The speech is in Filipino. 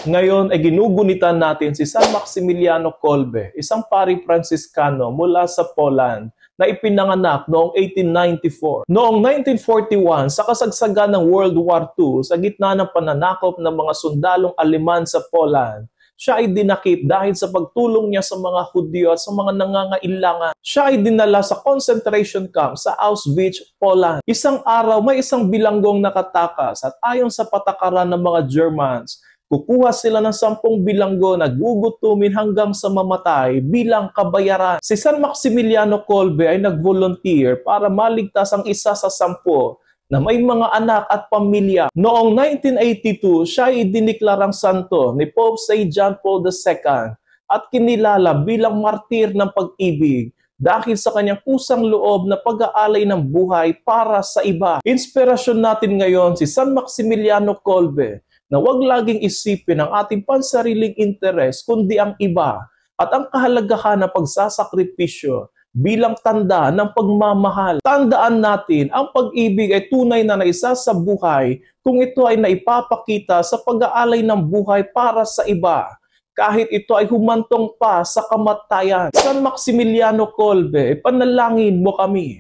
Ngayon ay ginugunitan natin si San Maximiliano Kolbe, isang pari Fransiskano mula sa Poland na ipinanganak noong 1894. Noong 1941, sa kasagsagan ng World War II, sa gitna ng pananakop ng mga sundalong Aleman sa Poland, siya ay dinakip dahil sa pagtulong niya sa mga Hudyo at sa mga nangangailangan. Siya ay dinala sa concentration camp sa Auschwitz, Poland. Isang araw, may isang bilanggong nakatakas at ayon sa patakaran ng mga Germans, kukuha sila ng 10 bilanggo na gugutumin hanggang sa mamatay bilang kabayaran. Si San Maximiliano Kolbe ay nag-volunteer para maligtas ang isa sa 10 na may mga anak at pamilya. Noong 1982, siya ay diniklarang santo ni Pope St. John Paul II at kinilala bilang martir ng pag-ibig dahil sa kanyang kusang loob na pag-aalay ng buhay para sa iba. Inspirasyon natin ngayon si San Maximiliano Kolbe na huwag laging isipin ang ating pansariling interes kundi ang iba at ang kahalagahan ng pagsasakripisyo bilang tanda ng pagmamahal. Tandaan natin, ang pag-ibig ay tunay na naisa sa buhay kung ito ay naipapakita sa pag-aalay ng buhay para sa iba, kahit ito ay humantong pa sa kamatayan. San Maximiliano Kolbe, panalangin mo kami.